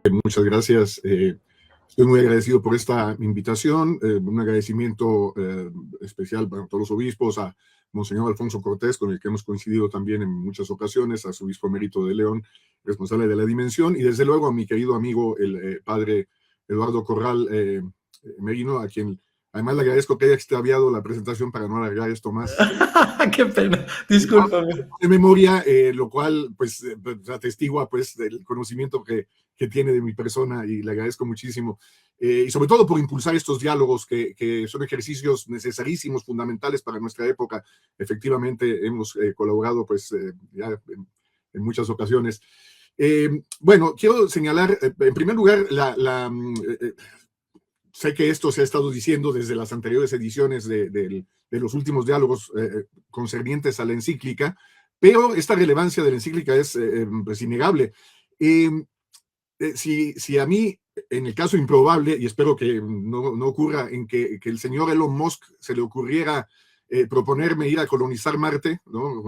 Muchas gracias. Estoy muy agradecido por esta invitación. Un agradecimiento especial para todos los obispos, a Monseñor Alfonso Cortés, con el que hemos coincidido también en muchas ocasiones, a su obispo emérito de León, responsable de la dimensión, y desde luego a mi querido amigo, el padre Eduardo Corral Merino, a quien además le agradezco que haya extraviado la presentación para no alargar esto más. Qué pena, discúlpame. De memoria, lo cual pues atestigua pues del conocimiento que tiene de mi persona, y le agradezco muchísimo, y sobre todo por impulsar estos diálogos que son ejercicios necesarísimos, fundamentales para nuestra época. Efectivamente hemos colaborado pues ya en muchas ocasiones. Bueno, quiero señalar en primer lugar sé que esto se ha estado diciendo desde las anteriores ediciones de los últimos diálogos concernientes a la encíclica, pero esta relevancia de la encíclica es pues innegable. Si a mí, en el caso improbable, y espero que no ocurra, en que el señor Elon Musk se le ocurriera proponerme ir a colonizar Marte, ¿no?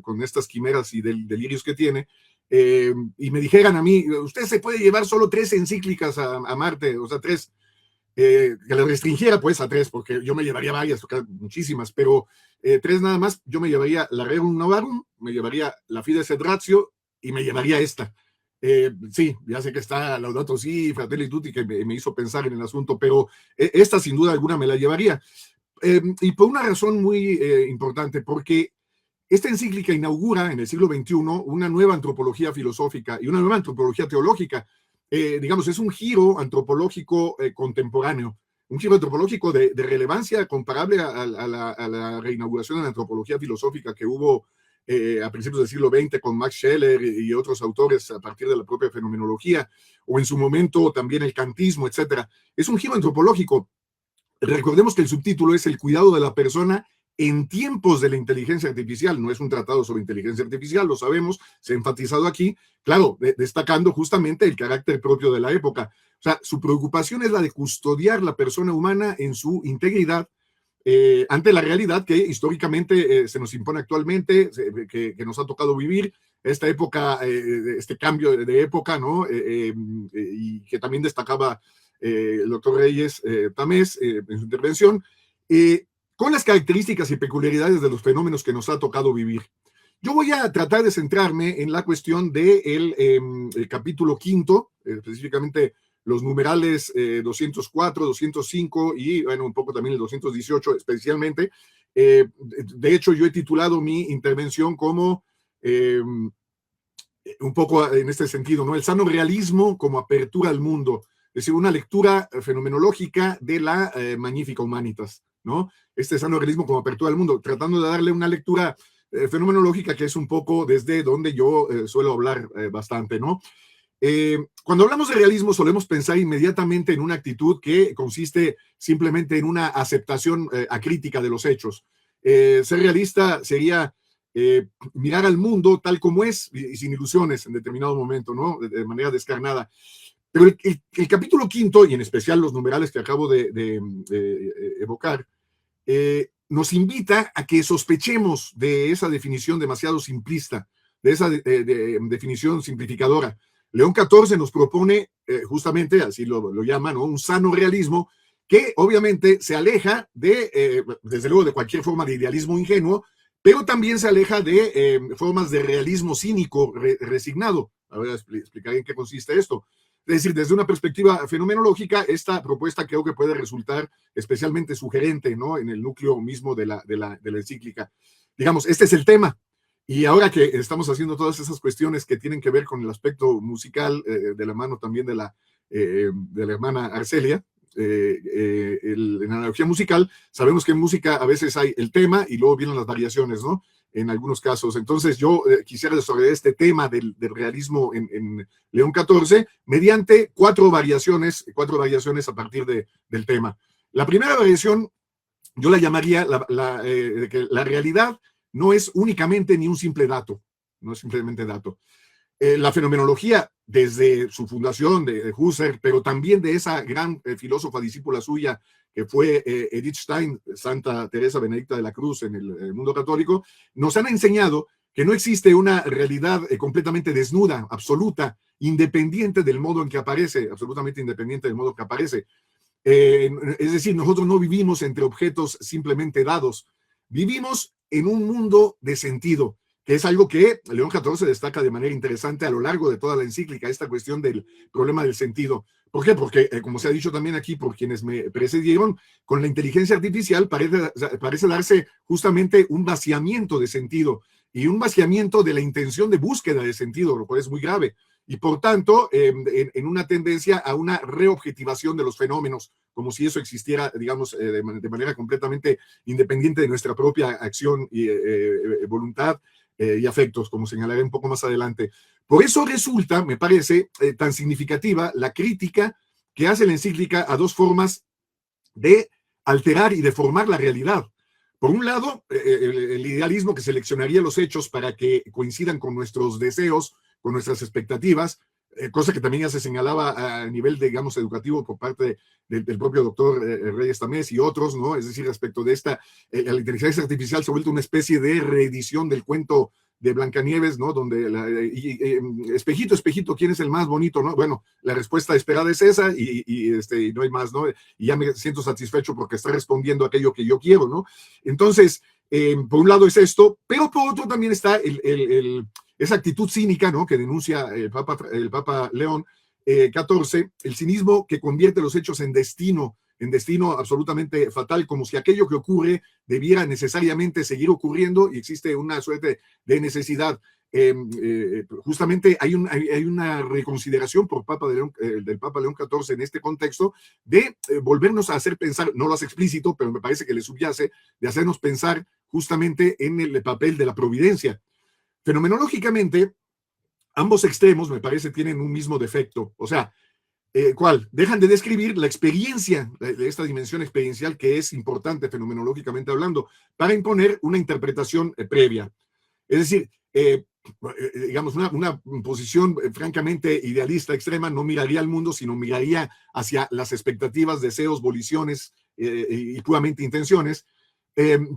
Con estas quimeras y delirios que tiene, y me dijeran a mí, usted se puede llevar solo 3 encíclicas a Marte, o sea, 3, que le restringiera pues a 3, porque yo me llevaría varias, muchísimas, pero 3 nada más. Yo me llevaría la Rerum Novarum, me llevaría la Fides et Ratio y me llevaría esta. Sí, ya sé que está Laudato Si, Fratelli Tutti, que me hizo pensar en el asunto, pero esta sin duda alguna me la llevaría. Y por una razón muy importante, porque esta encíclica inaugura en el siglo XXI una nueva antropología filosófica y una nueva antropología teológica. Digamos, es un giro antropológico contemporáneo, un giro antropológico de relevancia comparable a la reinauguración de la antropología filosófica que hubo a principios del siglo XX con Max Scheler y otros autores a partir de la propia fenomenología, o en su momento también el kantismo, etc. Es un giro antropológico. Recordemos que el subtítulo es El cuidado de la persona en tiempos de la inteligencia artificial. No es un tratado sobre inteligencia artificial, lo sabemos, se ha enfatizado aquí, claro, destacando justamente el carácter propio de la época. O sea, su preocupación es la de custodiar la persona humana en su integridad ante la realidad que históricamente se nos impone actualmente, que nos ha tocado vivir, esta época, este cambio de época, ¿no? Y que también destacaba el doctor Reyes Tamés en su intervención, con las características y peculiaridades de los fenómenos que nos ha tocado vivir. Yo voy a tratar de centrarme en la cuestión del el capítulo quinto, específicamente los numerales 204, 205 y, bueno, un poco también el 218 especialmente. De hecho, yo he titulado mi intervención como un poco en este sentido, ¿no? El sano realismo como apertura al mundo, es decir, una lectura fenomenológica de la Magnifica Humanitas, ¿no? Este sano realismo como apertura al mundo, tratando de darle una lectura fenomenológica que es un poco desde donde yo suelo hablar bastante, ¿no? Cuando hablamos de realismo solemos pensar inmediatamente en una actitud que consiste simplemente en una aceptación acrítica de los hechos. Ser realista sería mirar al mundo tal como es y sin ilusiones en determinado momento, ¿no? De manera descarnada. Pero el capítulo quinto, y en especial los numerales que acabo de evocar, nos invita a que sospechemos de esa definición demasiado simplista, de esa definición simplificadora. León XIV nos propone justamente, así lo llama, ¿no? Un sano realismo que obviamente se aleja desde luego, de cualquier forma de idealismo ingenuo, pero también se aleja de formas de realismo cínico resignado. Ahora explicaré en qué consiste esto. Es decir, desde una perspectiva fenomenológica, esta propuesta creo que puede resultar especialmente sugerente, ¿no? En el núcleo mismo de la encíclica. Digamos, este es el tema. Y ahora que estamos haciendo todas esas cuestiones que tienen que ver con el aspecto musical, de la mano también de la hermana Arcelia, en analogía musical, sabemos que en música a veces hay el tema y luego vienen las variaciones, ¿no? En algunos casos. Entonces yo quisiera desarrollar este tema del realismo en León XIV mediante cuatro variaciones a partir del tema. La primera variación yo la llamaría que la realidad no es únicamente ni un simple dato, no es simplemente dato. La fenomenología, desde su fundación de Husserl, pero también de esa gran filósofa discípula suya, que fue Edith Stein, Santa Teresa Benedicta de la Cruz en el mundo católico, nos han enseñado que no existe una realidad completamente desnuda, absoluta, independiente del modo en que aparece, absolutamente independiente del modo que aparece. Es decir, nosotros no vivimos entre objetos simplemente dados, vivimos en un mundo de sentido, que es algo que León XIV destaca de manera interesante a lo largo de toda la encíclica, esta cuestión del problema del sentido. ¿Por qué? Porque, como se ha dicho también aquí por quienes me precedieron, con la inteligencia artificial parece darse justamente un vaciamiento de sentido y un vaciamiento de la intención de búsqueda de sentido, lo cual es muy grave. Y por tanto, en una tendencia a una reobjetivación de los fenómenos, como si eso existiera, digamos, de manera completamente independiente de nuestra propia acción y voluntad y afectos, como señalaré un poco más adelante. Por eso resulta, me parece, tan significativa la crítica que hace la encíclica a dos formas de alterar y deformar la realidad. Por un lado, el idealismo que seleccionaría los hechos para que coincidan con nuestros deseos, con nuestras expectativas, cosa que también ya se señalaba a nivel, digamos, educativo por parte del propio doctor Reyes Tamés y otros, ¿no? Es decir, respecto de esta, la inteligencia artificial se ha vuelto una especie de reedición del cuento de Blancanieves, ¿no? Donde, espejito, espejito, ¿quién es el más bonito, no? Bueno, la respuesta esperada es esa y no hay más, ¿no? Y ya me siento satisfecho porque está respondiendo aquello que yo quiero, ¿no? Entonces, por un lado es esto, pero por otro también está esa actitud cínica, ¿no? Que denuncia el Papa León XIV, el cinismo que convierte los hechos en destino absolutamente fatal, como si aquello que ocurre debiera necesariamente seguir ocurriendo y existe una suerte de necesidad. Justamente hay una reconsideración por del Papa León XIV en este contexto de volvernos a hacer pensar, no lo hace explícito, pero me parece que le subyace, de hacernos pensar justamente en el papel de la providencia. Fenomenológicamente, ambos extremos, me parece, tienen un mismo defecto. O sea, ¿cuál? Dejan de describir la experiencia, de esta dimensión experiencial que es importante fenomenológicamente hablando, para imponer una interpretación previa. Es decir, digamos, una posición francamente idealista, extrema, no miraría al mundo, sino miraría hacia las expectativas, deseos, voliciones y puramente intenciones.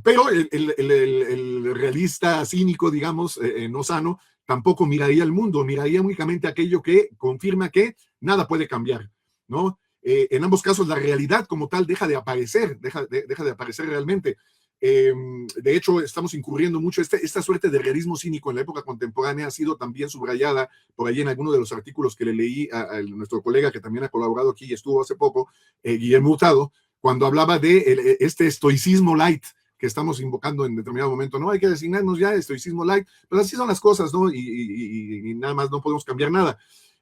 Pero el realista cínico, digamos, no sano, tampoco miraría al mundo, miraría únicamente aquello que confirma que nada puede cambiar, ¿no? En ambos casos la realidad como tal deja de aparecer, deja de aparecer realmente. De hecho, estamos incurriendo mucho, esta suerte de realismo cínico en la época contemporánea ha sido también subrayada por ahí en alguno de los artículos que le leí a nuestro colega que también ha colaborado aquí y estuvo hace poco, Guillermo Hurtado, cuando hablaba de este estoicismo light que estamos invocando en determinado momento. No hay que designarnos ya estoicismo light, pero así son las cosas, ¿no? Y nada más no podemos cambiar nada.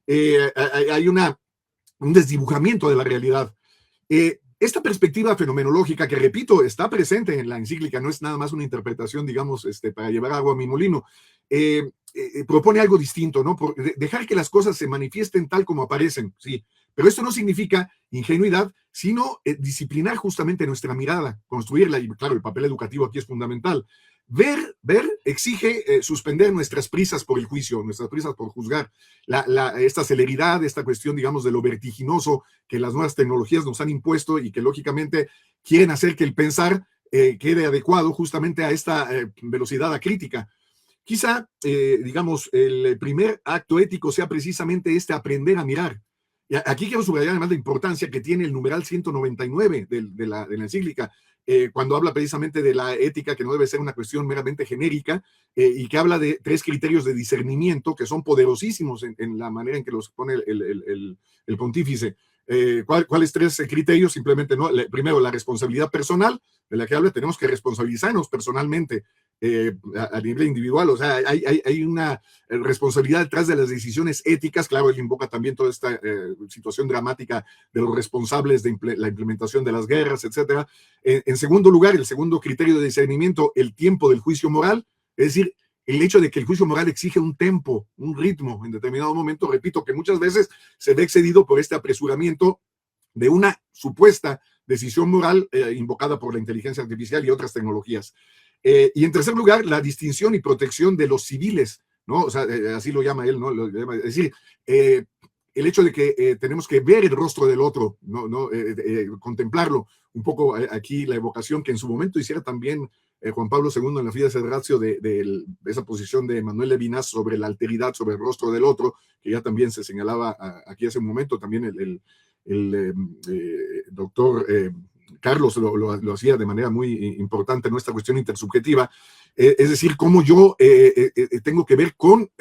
Hay un desdibujamiento de la realidad. Esta perspectiva fenomenológica, que repito, está presente en la encíclica, no es nada más una interpretación, digamos, para llevar agua a mi molino, propone algo distinto, ¿no? Dejar que las cosas se manifiesten tal como aparecen, sí, pero esto no significa ingenuidad, sino disciplinar justamente nuestra mirada, construirla, y claro, el papel educativo aquí es fundamental. Ver exige suspender nuestras prisas por el juicio, nuestras prisas por juzgar, esta celeridad, esta cuestión, digamos, de lo vertiginoso que las nuevas tecnologías nos han impuesto y que lógicamente quieren hacer que el pensar quede adecuado justamente a esta velocidad acrítica. Quizá, digamos, el primer acto ético sea precisamente aprender a mirar. Y aquí quiero subrayar además la importancia que tiene el numeral 199 de la encíclica, cuando habla precisamente de la ética, que no debe ser una cuestión meramente genérica, y que habla de 3 criterios de discernimiento que son poderosísimos en la manera en que los pone el pontífice. ¿Cuáles 3 criterios? Simplemente, ¿no? Primero, la responsabilidad personal, de la que habla, tenemos que responsabilizarnos personalmente a nivel individual. O sea, hay una responsabilidad detrás de las decisiones éticas. Claro, él invoca también toda esta situación dramática de los responsables de la implementación de las guerras, etcétera. En segundo lugar, el segundo criterio de discernimiento, el tiempo del juicio moral, es decir, el hecho de que el juicio moral exige un tempo, un ritmo en determinado momento, repito, que muchas veces se ve excedido por este apresuramiento de una supuesta decisión moral invocada por la inteligencia artificial y otras tecnologías. Y en tercer lugar, la distinción y protección de los civiles, ¿no? O sea, así lo llama él, ¿no? Es decir, el hecho de que tenemos que ver el rostro del otro, ¿no? Contemplarlo. Un poco aquí la evocación que en su momento hiciera también Juan Pablo II en la Fides et Ratio de esa posición de Manuel Levinas sobre la alteridad, sobre el rostro del otro, que ya también se señalaba aquí hace un momento, también el doctor Carlos lo hacía de manera muy importante en nuestra cuestión intersubjetiva, es decir, cómo yo tengo que ver con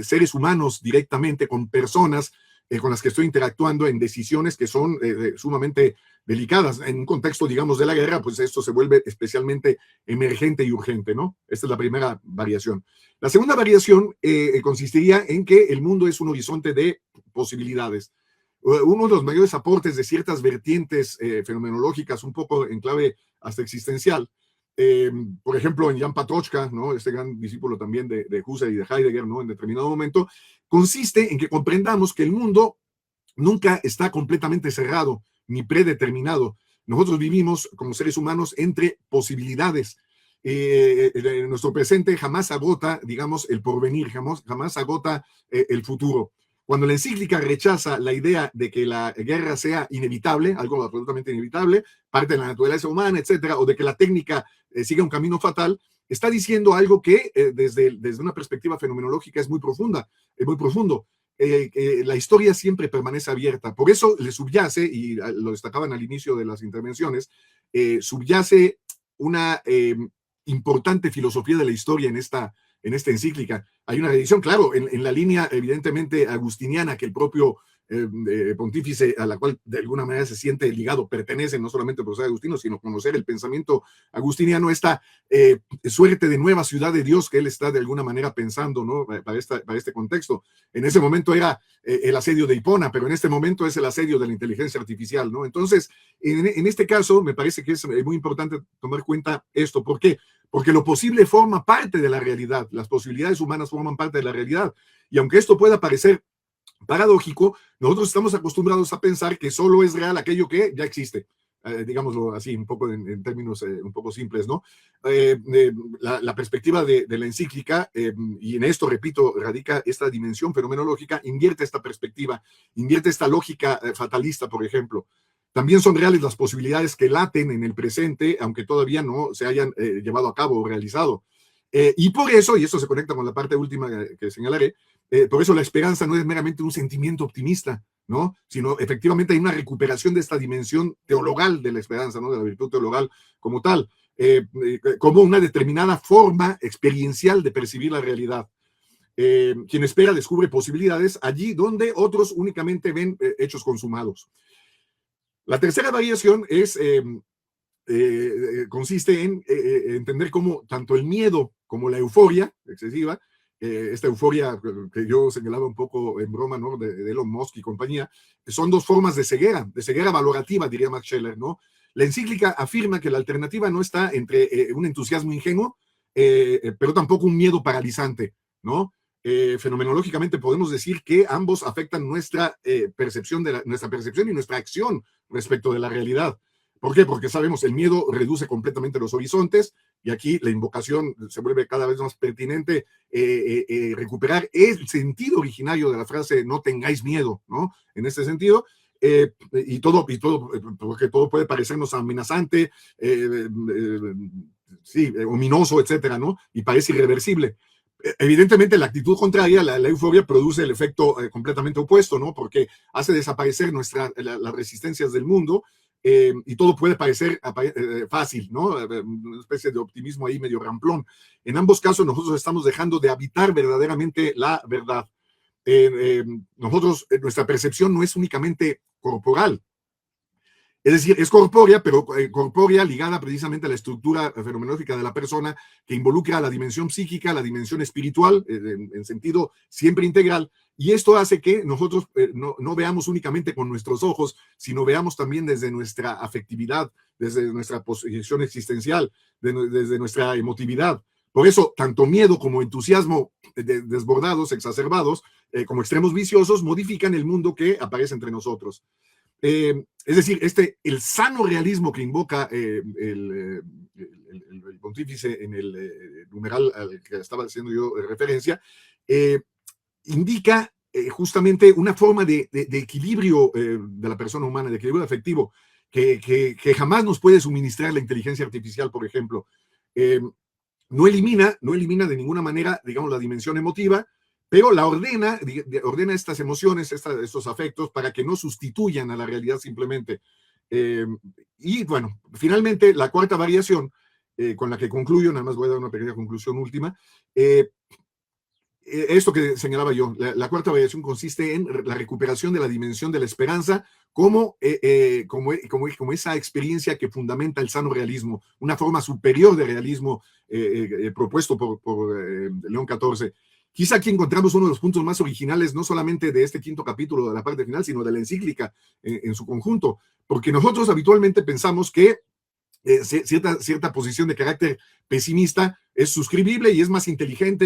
seres humanos directamente, con personas con las que estoy interactuando en decisiones que son sumamente delicadas. En un contexto, digamos, de la guerra, pues esto se vuelve especialmente emergente y urgente, ¿no? Esta es la primera variación. La segunda variación consistiría en que el mundo es un horizonte de posibilidades. Uno de los mayores aportes de ciertas vertientes fenomenológicas, un poco en clave hasta existencial, por ejemplo, en Jan Patočka, ¿no? Este gran discípulo también de Husserl y de Heidegger, ¿no? En determinado momento, consiste en que comprendamos que el mundo nunca está completamente cerrado ni predeterminado. Nosotros vivimos como seres humanos entre posibilidades. Nuestro presente jamás agota, digamos, el porvenir, jamás agota el futuro. Cuando la encíclica rechaza la idea de que la guerra sea inevitable, algo absolutamente inevitable, parte de la naturaleza humana, etcétera, o de que la técnica siga un camino fatal, está diciendo algo que desde una perspectiva fenomenológica es muy profunda, es muy profundo. La historia siempre permanece abierta. Por eso le subyace, y lo destacaban al inicio de las intervenciones, subyace una importante filosofía de la historia en esta encíclica. Hay una revisión, claro, en la línea evidentemente agustiniana que el propio pontífice, a la cual de alguna manera se siente ligado, pertenece no solamente por ser agustino, sino conocer el pensamiento agustiniano, esta suerte de nueva ciudad de Dios que él está de alguna manera pensando, ¿no? Para este contexto. En ese momento era el asedio de Hipona, pero en este momento es el asedio de la inteligencia artificial, ¿no? Entonces, en este caso, me parece que es muy importante tomar cuenta esto. ¿Por qué? Porque lo posible forma parte de la realidad, las posibilidades humanas forman parte de la realidad. Y aunque esto pueda parecer paradójico, nosotros estamos acostumbrados a pensar que solo es real aquello que ya existe. Digámoslo así, un poco en términos un poco simples, ¿no? La perspectiva de la encíclica, y en esto, repito, radica esta dimensión fenomenológica, invierte esta perspectiva, invierte esta lógica fatalista, por ejemplo. También son reales las posibilidades que laten en el presente, aunque todavía no se hayan llevado a cabo o realizado. Y por eso, y esto se conecta con la parte última que señalaré, por eso la esperanza no es meramente un sentimiento optimista, ¿no? Sino efectivamente hay una recuperación de esta dimensión teologal de la esperanza, ¿no? De la virtud teologal como tal, como una determinada forma experiencial de percibir la realidad. Quien espera descubre posibilidades allí donde otros únicamente ven hechos consumados. La tercera variación es consiste en entender cómo tanto el miedo como la euforia excesiva, esta euforia que yo señalaba un poco en broma, ¿no? de Elon Musk y compañía, son dos formas de ceguera valorativa, diría Max Scheler, ¿no? La encíclica afirma que la alternativa no está entre un entusiasmo ingenuo, pero tampoco un miedo paralizante, ¿no? Fenomenológicamente podemos decir que ambos afectan nuestra percepción y nuestra acción respecto de la realidad. ¿Por qué? Porque sabemos, el miedo reduce completamente los horizontes y aquí la invocación se vuelve cada vez más pertinente, recuperar el sentido originario de la frase no tengáis miedo, ¿no? En este sentido, y todo, porque todo puede parecernos amenazante, sí, ominoso, etcétera, ¿no? Y parece irreversible. Evidentemente, la actitud contraria, la euforia, produce el efecto completamente opuesto, ¿no? Porque hace desaparecer las resistencias del mundo, y todo puede parecer fácil, ¿no? Una especie de optimismo ahí medio ramplón. En ambos casos, nosotros estamos dejando de habitar verdaderamente la verdad. Nuestra percepción no es únicamente corporal. Es decir, es corpórea, pero corpórea ligada precisamente a la estructura fenomenológica de la persona, que involucra la dimensión psíquica, la dimensión espiritual, en sentido siempre integral. Y esto hace que nosotros no veamos únicamente con nuestros ojos, sino veamos también desde nuestra afectividad, desde nuestra posición existencial, desde nuestra emotividad. Por eso, tanto miedo como entusiasmo desbordados, exacerbados, como extremos viciosos, modifican el mundo que aparece entre nosotros. Es decir, el sano realismo que invoca el pontífice en el numeral al que estaba haciendo yo referencia, indica justamente una forma de equilibrio de la persona humana, de equilibrio afectivo, que jamás nos puede suministrar la inteligencia artificial, por ejemplo. No elimina de ninguna manera, digamos, la dimensión emotiva, pero la ordena estas emociones, estos afectos, para que no sustituyan a la realidad simplemente. Y bueno, finalmente, la cuarta variación, con la que concluyo, nada más voy a dar una pequeña conclusión última, esto que señalaba yo, la cuarta variación consiste en la recuperación de la dimensión de la esperanza como esa experiencia que fundamenta el sano realismo, una forma superior de realismo propuesto por León XIV. Quizá aquí encontramos uno de los puntos más originales, no solamente de este quinto capítulo de la parte final, sino de la encíclica en su conjunto, porque nosotros habitualmente pensamos que cierta posición de carácter pesimista es suscribible y es más inteligente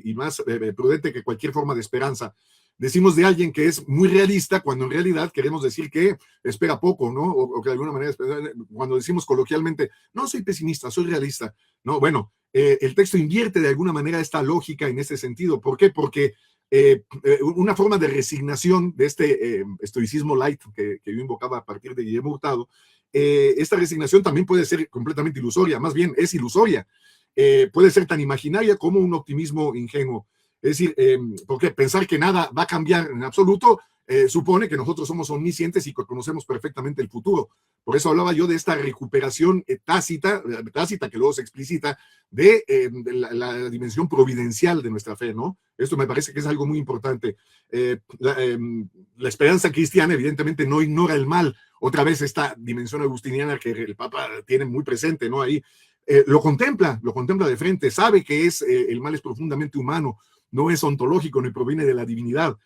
y más prudente que cualquier forma de esperanza. Decimos de alguien que es muy realista cuando en realidad queremos decir que espera poco, ¿no? O que de alguna manera, cuando decimos coloquialmente, no soy pesimista, soy realista, ¿no? Bueno, el texto invierte de alguna manera esta lógica en ese sentido. ¿Por qué? Porque una forma de resignación de este estoicismo light que yo invocaba a partir de Guillermo Hurtado, esta resignación también puede ser completamente ilusoria, más bien es ilusoria, puede ser tan imaginaria como un optimismo ingenuo. Es decir, porque pensar que nada va a cambiar en absoluto supone que nosotros somos omniscientes y que conocemos perfectamente el futuro. Por eso hablaba yo de esta recuperación tácita que luego se explicita de la dimensión providencial de nuestra fe, ¿no? Esto me parece que es algo muy importante. La esperanza cristiana evidentemente no ignora el mal. Otra vez esta dimensión agustiniana que el Papa tiene muy presente, ¿no? Ahí lo contempla de frente, sabe que el mal es profundamente humano, no es ontológico ni proviene de la divinidad.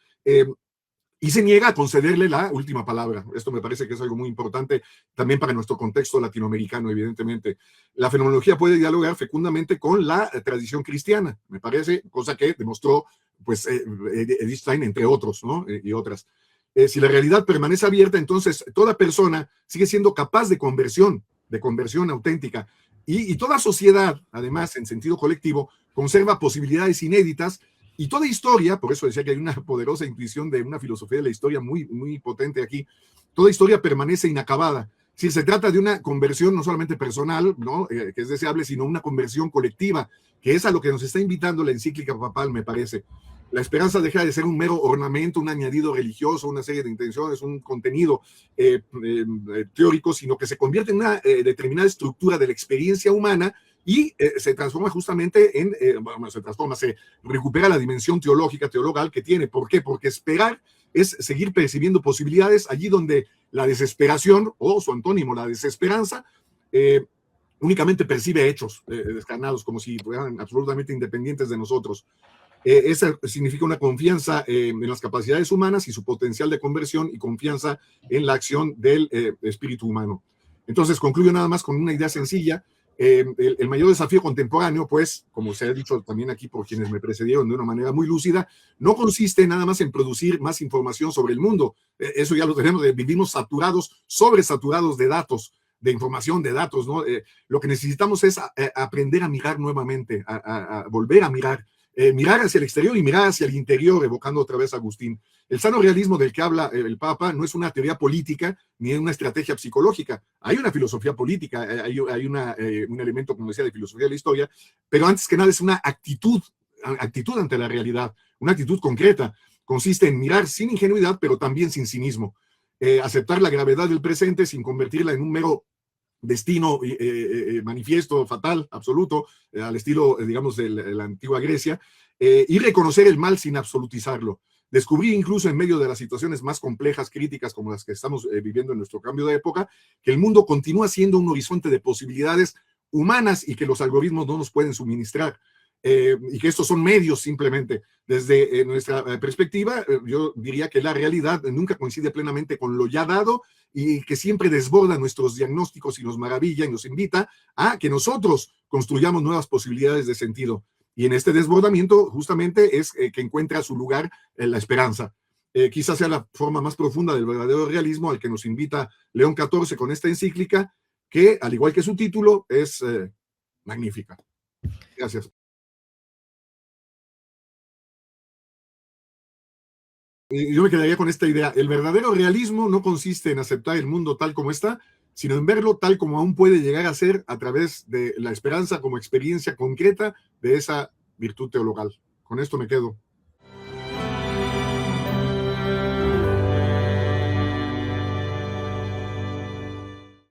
Y se niega a concederle la última palabra. Esto me parece que es algo muy importante también para nuestro contexto latinoamericano, evidentemente. La fenomenología puede dialogar fecundamente con la tradición cristiana, me parece, cosa que demostró pues, Edith Stein, entre otros, ¿no? Y otras. Si la realidad permanece abierta, entonces toda persona sigue siendo capaz de conversión auténtica. Y toda sociedad, además, en sentido colectivo, conserva posibilidades inéditas. Y toda historia, por eso decía que hay una poderosa intuición de una filosofía de la historia muy, muy potente aquí, toda historia permanece inacabada. Si se trata de una conversión no solamente personal, ¿no? Que es deseable, sino una conversión colectiva, que es a lo que nos está invitando la encíclica papal, me parece. La esperanza deja de ser un mero ornamento, un añadido religioso, una serie de intenciones, un contenido teórico, sino que se convierte en una determinada estructura de la experiencia humana y se transforma justamente se recupera la dimensión teologal que tiene. ¿Por qué? Porque esperar es seguir percibiendo posibilidades allí donde la desesperación, o su antónimo, la desesperanza, únicamente percibe hechos descarnados, como si fueran absolutamente independientes de nosotros. Esa significa una confianza en las capacidades humanas y su potencial de conversión y confianza en la acción del espíritu humano. Entonces, concluyo nada más con una idea sencilla. El mayor desafío contemporáneo, pues, como se ha dicho también aquí por quienes me precedieron de una manera muy lúcida, no consiste nada más en producir más información sobre el mundo. Eso ya lo tenemos, vivimos sobresaturados de datos, de información, de datos, ¿no? Lo que necesitamos es aprender a mirar nuevamente, a volver a mirar. Mirar hacia el exterior y mirar hacia el interior, evocando otra vez a Agustín. El sano realismo del que habla el Papa no es una teoría política ni una estrategia psicológica. Hay una filosofía política, hay un elemento, como decía, de filosofía de la historia, pero antes que nada es una actitud ante la realidad, una actitud concreta. Consiste en mirar sin ingenuidad, pero también sin cinismo. Aceptar la gravedad del presente sin convertirla en un mero destino manifiesto, fatal, absoluto, al estilo, digamos, de la antigua Grecia, y reconocer el mal sin absolutizarlo. Descubrí incluso en medio de las situaciones más complejas, críticas, como las que estamos viviendo en nuestro cambio de época, que el mundo continúa siendo un horizonte de posibilidades humanas y que los algoritmos no nos pueden suministrar. Y que estos son medios simplemente. Desde nuestra perspectiva, yo diría que la realidad nunca coincide plenamente con lo ya dado y que siempre desborda nuestros diagnósticos y nos maravilla y nos invita a que nosotros construyamos nuevas posibilidades de sentido. Y en este desbordamiento justamente es que encuentra su lugar la esperanza. Quizás sea la forma más profunda del verdadero realismo al que nos invita León XIV con esta encíclica, que al igual que su título es magnífica. Gracias. Yo me quedaría con esta idea. El verdadero realismo no consiste en aceptar el mundo tal como está, sino en verlo tal como aún puede llegar a ser a través de la esperanza como experiencia concreta de esa virtud teologal. Con esto me quedo.